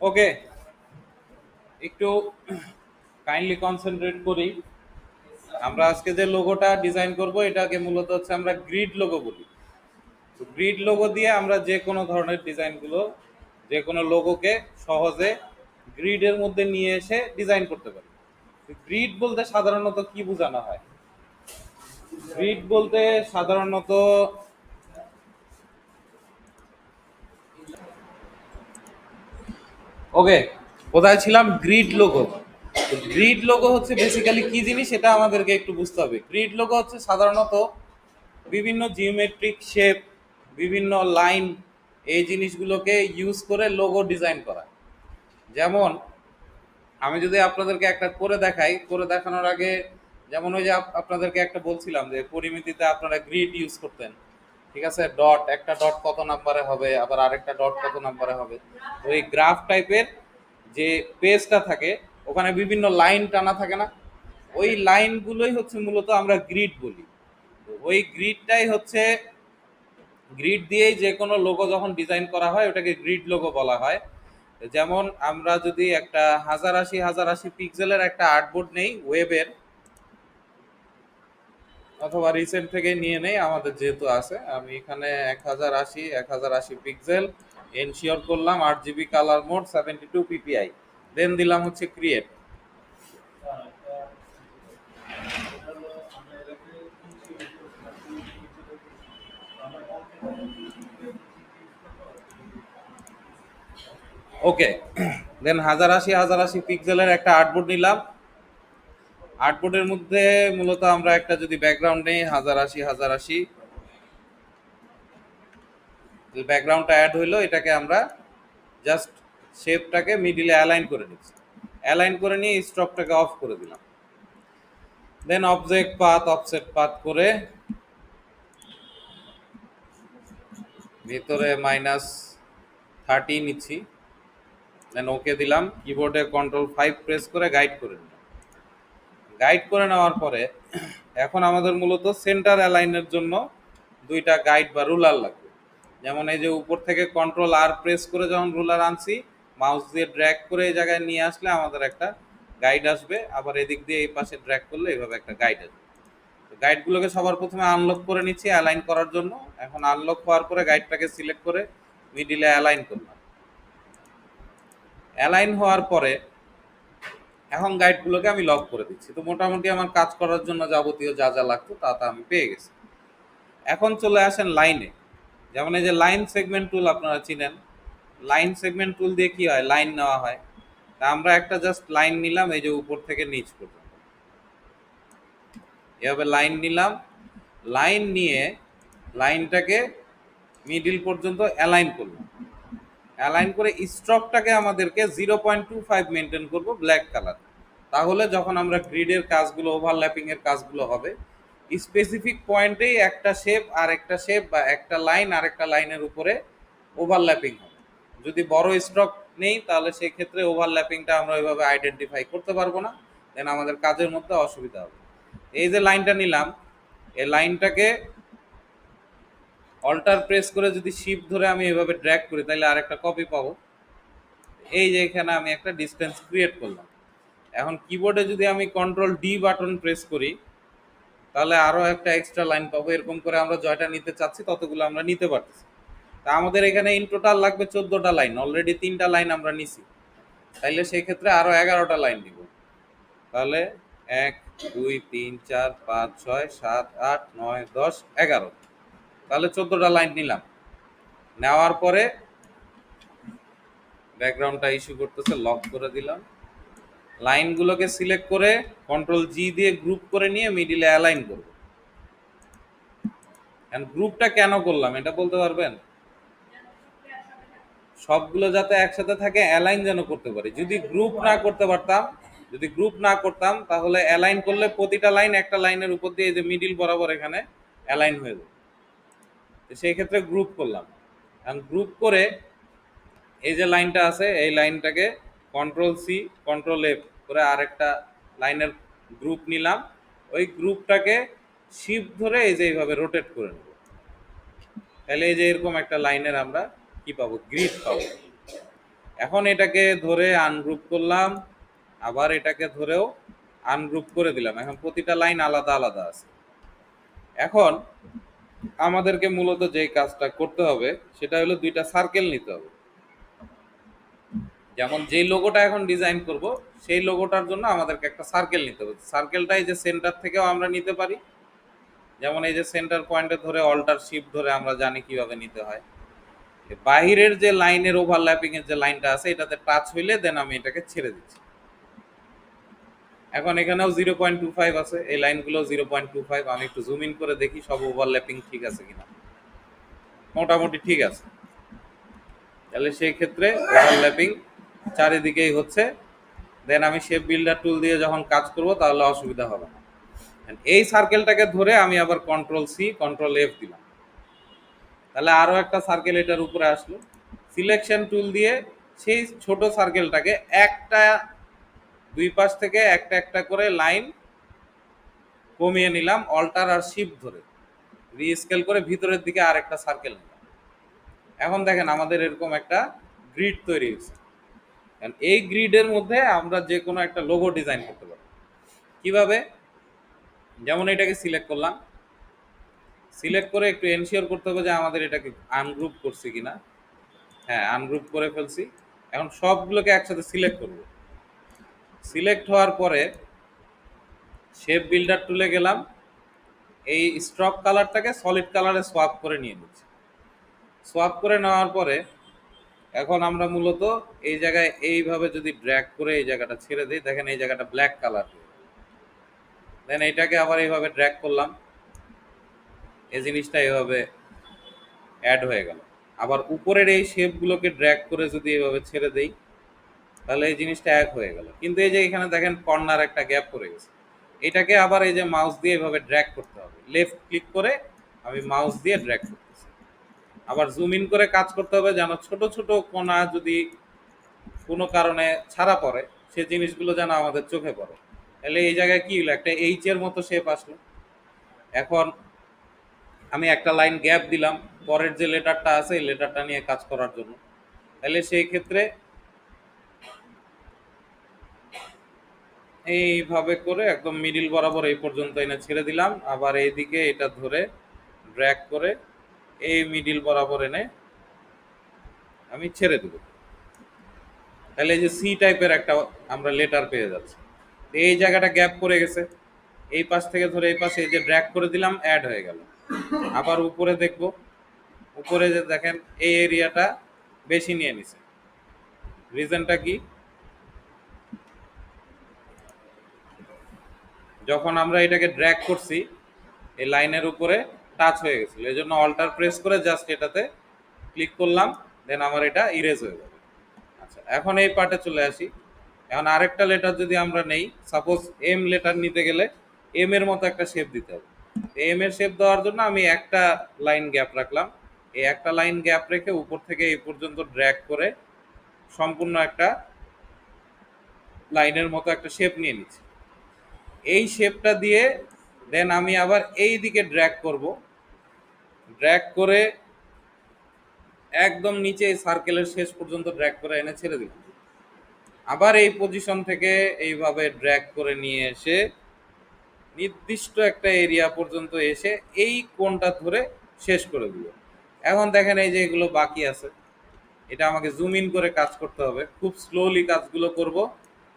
ওকে, একটু kindly concentrate করি। আমরা আজকে যে লোগোটা ডিজাইন করব এটাকে মূলত হচ্ছে আমরা গ্রিড লোগো বলি। তো গ্রিড লোগো দিয়ে আমরা যে কোনো ধরনের ডিজাইনগুলো, যে কোনো লোগোকে সহজে গ্রিডের মধ্যে নিয়ে এসে ডিজাইন করতে পারি। গ্রিড বলতে সাধারণত কি বোঝানো হয়? গ্রিড বলতে সাধারণত, ওকে, কোথায় ছিলাম? Grid logo. গ্রিড লোগো হচ্ছে বেসিক্যালি কি জিনিস সেটা আমাদেরকে একটু বুঝতে হবে। গ্রিড লোগো হচ্ছে সাধারণত বিভিন্ন জিওমেট্রিক শেপ, বিভিন্ন লাইন, এই জিনিসগুলোকে ইউজ করে লোগো ডিজাইন করা। যেমন আমি যদি আপনাদেরকে একটা করে দেখাই, করে দেখানোর আগে যেমন ওই যে আপনাদেরকে একটা বলছিলাম যে পরিমিতিতে আপনারা গ্রিড ইউজ করতেন, ঠিক আছে? ডট, একটা ডট কত নাম্বারে হবে, আবার আরেকটা ডট কত নাম্বারে হবে। তো এই গ্রাফ টাইপের যে পেজটা থাকে ওখানে বিভিন্ন লাইন টানা থাকে না? ওই লাইনগুলোই হচ্ছে মূলত আমরা গ্রিড বলি। তো ওই গ্রিডটাই হচ্ছে, গ্রিড দিয়েই যে কোনো লোগো যখন ডিজাইন করা হয় ওটাকে গ্রিড লোগো বলা হয়। যেমন আমরা যদি একটা 1080 পিক্সেলের একটা আর্টবোর্ড নেই ওয়েবের, অথবা রিসেন্ট থেকে নিয়ে নেই, আমাদের যেহেতু আছে, আমি এখানে 1080 পিক্সেল এনশিওর করলাম, 8 জিবি কালার মোড, 72 ppi, দেন দিলাম হচ্ছে ক্রিয়েট। ওকে, দেন 1080 পিক্সেলের একটা আর্টবোর্ড নিলাম। আর্টবোর্ডের মধ্যে মূলত আমরা একটা যদি ব্যাকগ্রাউন্ড নেই 1080, ব্যাকগ্রাউন্ডটা অ্যাড হইলো, এটাকে আমরা জাস্ট শেপটাকে মিডিলে অ্যালাইন করে নিচ্ছি। অ্যালাইন করে নিয়ে স্ট্রকটাকে অফ করে দিলাম। Then object path, offset path করে ভিতরে -30 নিচ্ছি। দেন ওকে দিলাম, কিবোর্ডে Ctrl+5 প্রেস করে গাইড করে নিলাম। গাইড করে নেওয়ার পরে এখন আমাদের মূলত সেন্টার অ্যালাইনের জন্য দুইটা গাইড বা রুলার লাগবে। যেমন এই যে উপর থেকে Ctrl+R প্রেস করে যখন রুলার আনছি, মাউস দিয়ে ড্র্যাগ করে এই জায়গায় নিয়ে আসলে আমাদের একটা গাইড আসবে, আবার এদিক দিয়ে এই পাশে ড্র্যাগ করলে এইভাবে একটা গাইড আসবে। তো গাইডগুলোকে সবার প্রথমে আনলক করে নিচ্ছি অ্যালাইন করার জন্য। এখন আনলক হওয়ার পরে গাইডটাকে সিলেক্ট করে মিডিলে অ্যালাইন করলাম। অ্যালাইন হওয়ার পরে এখন গাইডগুলোকে আমি লক করে দিচ্ছি। তো মোটামুটি আমার কাজ করার জন্য যাবতীয় যা যা লাগতো তা তা আমি পেয়ে গেছি। এখন চলে আসেন লাইনে। যেমন এই যে লাইন সেগমেন্ট টুল আপনারা চিনেন। লাইন সেগমেন্ট টুল দিয়ে কি হয়? লাইন নেওয়া হয়। তা আমরা একটা জাস্ট লাইন নিলাম, এই যে উপর থেকে নিচ পর্যন্ত এভাবে লাইন নিলাম। লাইন নিয়ে লাইনটাকে মিডিল পর্যন্ত অ্যালাইন করলাম। অ্যালাইন করে স্ট্রোকটাকে আমাদেরকে 0.25 মেনটেন করব ব্ল্যাক কালার। তাহলে যখন আমরা গ্রিডের কাজগুলো, ওভারল্যাপিং এর কাজগুলো হবে, স্পেসিফিক পয়েন্টেই একটা শেপ আর একটা শেপ বা একটা লাইন আর একটা লাইনের উপরে ওভারল্যাপিং হবে। যদি বড় স্ট্রোক নেই তাহলে সেই ক্ষেত্রে ওভারল্যাপিংটা আমরা ওইভাবে আইডেন্টিফাই করতে পারবো না, দেন আমাদের কাজের মধ্যে অসুবিধা হবে। এই যে লাইনটা নিলাম, এই লাইনটাকে অল্টার প্রেস করে যদি শিফট ধরে আমি এভাবে ড্র্যাগ করি তাহলে আরেকটা কপি পাবো। এই যে এখানে আমি একটা ডিসটেন্স ক্রিয়েট করলাম। এখন কিবোর্ডে যদি আমি Ctrl+D বাটন প্রেস করি তাহলে আরও একটা এক্সট্রা লাইন পাবো। এরকম করে আমরা জয়টা নিতে চাচ্ছি ততগুলো আমরা নিতে পারতেছি। তা আমাদের এখানে ইন টোটাল লাগবে 14টা লাইন, অলরেডি 3টা লাইন আমরা নিছি, তাইলে সেই ক্ষেত্রে আরও 11টা লাইন নিব। তাহলে 1 2 3 4 5 6 7 8 9 10 11, তাহলে 14টা লাইন নিলাম। নেওয়ার পরে ব্যাকগ্রাউন্ডটা ইস্যু করতেছে, লক করে দিলাম। লাইনগুলোকে সিলেক্ট করে Ctrl+G দিয়ে গ্রুপ করে নিয়ে মিডিলে অ্যালাইন করব। এখন গ্রুপটা কেন করলাম এটা বলতে পারবেন? সবগুলো যাতে একসাথে থাকে, অ্যালাইন যেন করতে পারি। যদি গ্রুপ না করতে পারতাম, যদি গ্রুপ না করতাম তাহলে অ্যালাইন করলে প্রতিটা লাইন একটা লাইনের উপর দিয়ে এই যে মিডিল বরাবর এখানে অ্যালাইন হয়ে যাবে। তো সেই ক্ষেত্রে গ্রুপ করলাম। এখন গ্রুপ করে এই যে লাইনটা আছে এই লাইনটাকে Ctrl+C Ctrl+F করে আরেকটা লাইনের গ্রুপ নিলাম। ওই গ্রুপটাকে শিফট ধরে এই যে এইভাবে রোটেট করে নেব। তাহলে এই যে এরকম একটা লাইনের আমরা কি পাবো? গ্রিড পাবো। এখন এটাকে ধরে আনগ্রুপ করলাম, আবার এটাকে ধরেও আনগ্রুপ করে দিলাম। এখন প্রতিটা লাইন আলাদা আলাদা আছে। এখন আমাদেরকে মূলত যে কাজটা করতে হবে সেটা হলো দুইটা সার্কেল নিতে হবে। যেমন যেই লোগোটা এখন ডিজাইন করব সেই লোগোটার জন্য আমাদেরকে একটা সার্কেল নিতে হবে। সার্কেলটা এই যে সেন্টার থেকেও আমরা নিতে পারি, যেমন এই যে সেন্টার পয়েন্টে ধরে অল্টার শিফট ধরে আমরা জানি কিভাবে নিতে হয়। বাহিরের যে লাইনের ওভারল্যাপিং এর যে লাইনটা আছে এটাতে টাচ হইলে দেন আমি এটাকে ছেড়ে দিচ্ছি। এখন এখানেও 0.25 আছে, এই লাইনগুলো 0.25। আমি একটু জুম ইন করে দেখি সব ওভারল্যাপিং ঠিক আছে কিনা। মোটামুটি ঠিক আছে। তাহলে সেই ক্ষেত্রে ওভারল্যাপিং চারিদিকেই হচ্ছে। দেন আমি শেপ বিল্ডার টুল দিয়ে যখন কাজ করব তাহলে অসুবিধা হবে না। এই সার্কেলটাকে ধরে আমি আবার কন্ট্রোল সি কন্ট্রোল এফ দিলাম, তাহলে আরও একটা সার্কেল এটার উপরে আসলো। সিলেকশন টুল দিয়ে সেই ছোট সার্কেলটাকে একটা দুই পাশ থেকে একটা একটা করে লাইন কমিয়ে নিলাম, অল্টার আর শিফট ধরে রিস্কেল করে ভিতরের দিকে আর একটা সার্কেল নিলাম। এখন দেখেন আমাদের এরকম একটা গ্রিড তৈরি হয়েছে। এই গ্রিডের মধ্যে আমরা যে কোনো একটা লোগো ডিজাইন করতে পারি। কিভাবে? যেমন এটাকে সিলেক্ট করলাম, সিলেক্ট করে একটু এনশিওর করতে হবে যে আমাদের এটাকে আনগ্রুপ করছি কিনা। হ্যাঁ, আনগ্রুপ করে ফেলছি। এখন সবগুলোকে একসাথে সিলেক্ট করব। সিলেক্ট হওয়ার পরে শেপ বিল্ডার টুলে গেলাম, এই স্ট্রক কালারটাকে সলিড কালারে সোয়াপ করে নিয়ে নিচ্ছি। সোয়াপ করে নেওয়ার পরে এখন আমরা মূলত এই জায়গায় এইভাবে যদি ড্র্যাগ করে এই জায়গাটা ছেড়ে দিই, দেখেন এই জায়গাটা ব্ল্যাক কালার। দেন এইটাকে আবার এইভাবে ড্র্যাগ করলাম, এই জিনিসটা এইভাবে অ্যাড হয়ে গেল। আবার উপরের এই শেপগুলোকে ড্র্যাগ করে যদি এইভাবে ছেড়ে দেই তাহলে এই জিনিসটা এক হয়ে গেল। কিন্তু এই যে এখানে দেখেন কর্নার একটা গ্যাপ পড়ে গেছে, এটাকে আবার এই যে মাউস দিয়ে এভাবে ড্র্যাগ করতে হবে। লেফট ক্লিক করে আমি মাউস দিয়ে ড্র্যাগ করতেছি। আবার জুম ইন করে কাজ করতে হবে যেন ছোট ছোট কোণা যদি কোনো কারণে ছাড়া পড়ে সে জিনিসগুলো যেন আমাদের চোখে পড়ে। তাহলে এই জায়গায় কি হলো, একটা এইচ এর মতো শেপ আসলো। এখন আমি একটা লাইন গ্যাপ দিলাম পরের যে লেটারটা আছে এই লেটারটা নিয়ে কাজ করার জন্য। তাহলে সেই ক্ষেত্রে এইভাবে করে একদম মিডিল বরাবর এই পর্যন্ত এনে ছেড়ে দিলাম। আবার এইদিকে এটা ধরে ড্র্যাগ করে এই মিডিল বরাবর এনে আমি ছেড়ে দেব। তাহলে এই যে সি টাইপের একটা আমরা লেটার পেয়ে যাচ্ছি। এই জায়গাটা গ্যাপ পড়ে গেছে, এই পাশ থেকে ধরে এই পাশে এই যে ড্র্যাগ করে দিলাম, অ্যাড হয়ে গেল। আবার উপরে দেখব, উপরে যে দেখেন এই এরিয়াটা বেশি নিয়ে নিছে। রিজনটা কি? যখন আমরা এটাকে ড্র্যাগ করছি এই লাইনের উপরে টাচ হয়ে গেছিল, এই জন্য অল্টার প্রেস করে জাস্ট এটাতে ক্লিক করলাম, দেন আমার এটা ইরেজ হয়ে যাবে। আচ্ছা, এখন এই পার্টে চলে আসি। এখন আরেকটা লেটার যদি আমরা নেই, সাপোজ এম লেটার নিতে গেলে এম এর মতো একটা শেপ দিতে হবে। এম এর শেপ দেওয়ার জন্য আমি একটা লাইন গ্যাপ রাখলাম, এই একটা লাইন গ্যাপ রেখে উপর থেকে এই পর্যন্ত ড্র্যাগ করে সম্পূর্ণ একটা লাইনের মতো একটা শেপ নিয়ে নিচ্ছি। এই শেপটা দিয়ে দেন আমি আবার এই দিকে ড্র্যাগ করব, ড্র্যাগ করে একদম নিচে এই সার্কেলের শেষ পর্যন্ত ড্র্যাগ করে এনে ছেড়ে দিলাম। আবার এই পজিশন থেকে এইভাবে ড্র্যাগ করে নিয়ে এসে নির্দিষ্ট একটা এরিয়া পর্যন্ত এসে এই কোণটা ধরে শেষ করে দিল। এখন দেখেন এই যে এগুলো বাকি আছে, এটা আমাকে জুম ইন করে কাজ করতে হবে। খুব স্লোলি কাজগুলো করব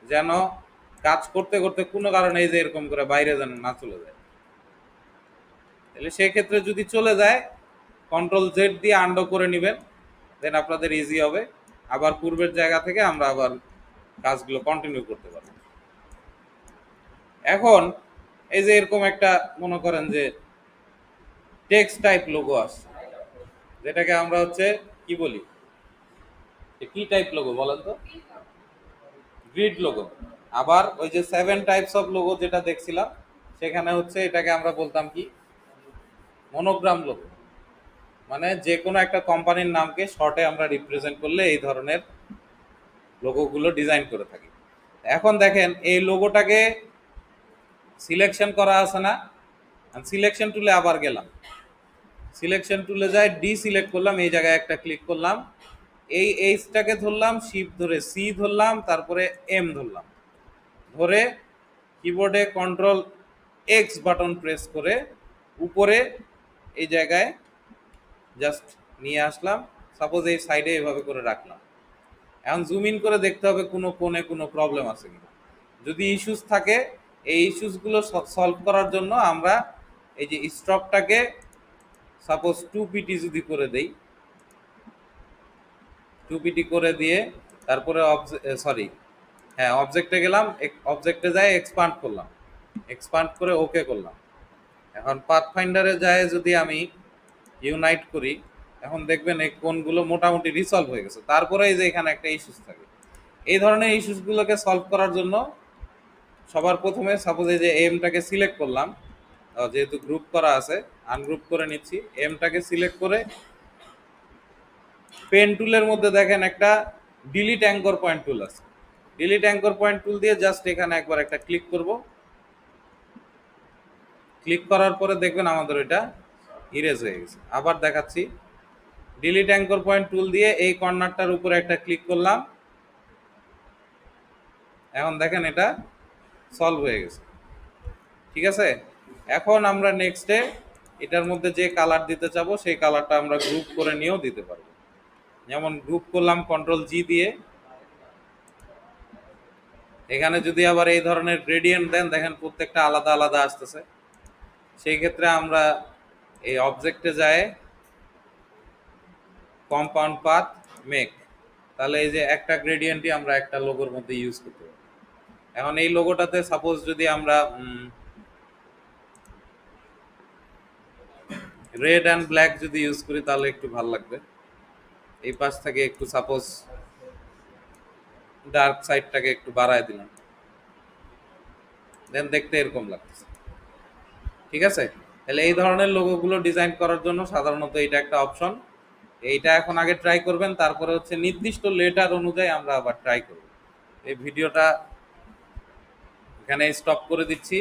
যেন কাজ করতে করতে কোনো কারণে এই যে এরকম করে বাইরে যেন না চলে যায়। তাহলে সেক্ষেত্রে যদি চলে যায় কন্ট্রোল জেড দিয়ে আন্ডো করে নেবেন, দেন আপনাদের ইজি হবে। আবার পূর্বের জায়গা থেকে আমরা আবার কাজগুলো কন্টিনিউ করতে পারবো। এখন এই যে এরকম একটা মনে করেন যে টেক্সট টাইপ লোগো আছে, যেটাকে আমরা হচ্ছে কি বলি, কি টাইপ লোগো বলেন তো? Grid logo. আবার ওই যে 7 টাইপস অফ লোগো যেটা দেখছিলাম সেখানে হচ্ছে এটাকে আমরা বলতাম কি, মনোগ্রাম লোগো। মানে যে কোনো একটা কোম্পানির নামকে শর্টে আমরা রিপ্রেজেন্ট করলে এই ধরনের লোগোগুলো ডিজাইন করে থাকি। এখন দেখেন এই লোগোটাকে সিলেকশন করা আছে না, সিলেকশন টুলে আবার গেলাম, সিলেকশন টুলে যাই ডি সিলেক্ট করলাম, এই জায়গায় একটা ক্লিক করলাম, এই এইচটাকে ধরলাম, শিফট ধরে সি ধরলাম, তারপরে এম ধরলাম, ধরে কিবোর্ডে কন্ট্রোল এক্স বাটন প্রেস করে উপরে এই জায়গায় জাস্ট নিয়ে আসলাম। সাপোজ এই সাইডে এভাবে করে রাখলাম। এখন জুম ইন করে দেখতে হবে কোনো কোণে কোনো প্রবলেম আছে কিনা। যদি ইস্যুস থাকে, এই ইস্যুসগুলো সলভ করার জন্য আমরা এই যে স্টপটাকে সাপোজ 2 পিটি যদি করে দেই, 2 পিটি করে দিয়ে তারপরে অবজেক্টে গেলাম, অবজেক্টে যাই এক্সপান্ড করলাম, এক্সপান্ড করে ওকে করলাম। এখন পাথফাইন্ডারে যায় যদি আমি ইউনাইট করি, এখন দেখবেন এই কোণগুলো মোটামুটি রিসলভ হয়ে গেছে। তারপরে এই যে এখানে একটা ইস্যুস থাকে, এই ধরনের ইস্যুসগুলোকে সলভ করার জন্য সবার প্রথমে সাপোজ এই যে এমটাকে সিলেক্ট করলাম, যেহেতু গ্রুপ করা আছে আনগ্রুপ করে নিচ্ছি। এমটাকে সিলেক্ট করে পেন টুলের মধ্যে দেখেন একটা ডিলিট অ্যাঙ্কর পয়েন্ট টুল আছে। ডিলিট অ্যাঙ্কর পয়েন্ট টুল দিয়ে জাস্ট এখানে একবার একটা ক্লিক করব। ক্লিক করার পরে দেখবেন আমাদের ওইটা ইরেজ হয়ে গেছে। আবার দেখাচ্ছি, ডিলিট অ্যাঙ্কর পয়েন্ট টুল দিয়ে এই কর্নারটার উপরে একটা ক্লিক করলাম, এখন দেখেন এটা সলভ হয়ে গেছে। ঠিক আছে, এখন আমরা নেক্সটে এটার মধ্যে যে কালার দিতে চাবো সেই কালারটা আমরা গ্রুপ করে নিয়েও দিতে পারবো। যেমন গ্রুপ করলাম কন্ট্রোল জি দিয়ে। এখানে যদি আবার এই ধরনের গ্রেডিয়েন্ট দেন, দেখেন প্রত্যেকটা আলাদা আলাদা আসতেছে। সেই ক্ষেত্রে আমরা এই অবজেক্টে যায় কম্পাউন্ড পাথ মেক, তাহলে এই যে একটা গ্রেডিয়েন্টই আমরা একটা লোগোর মধ্যে ইউজ করতে পারি। এখন এই লোগোটাতে সাপোজ যদি আমরা রেড অ্যান্ড ব্ল্যাক যদি ইউজ করি তাহলে একটু ভালো লাগবে। এই পাশ থেকে একটু সাপোজ ডার্ক সাইডটাকে একটু বাড়ায় দিলাম, দেন দেখতে এরকম লাগছে। ঠিক আছে, তাহলে এই ধরনের লোগোগুলো ডিজাইন করার জন্য সাধারণত এটা একটা অপশন। এইটা এখন আগে ট্রাই করবেন, তারপরে হচ্ছে নির্দিষ্ট লেটার অনুযায়ী আমরা আবার ট্রাই করব। এই ভিডিওটা এখানে স্টপ করে দিচ্ছি।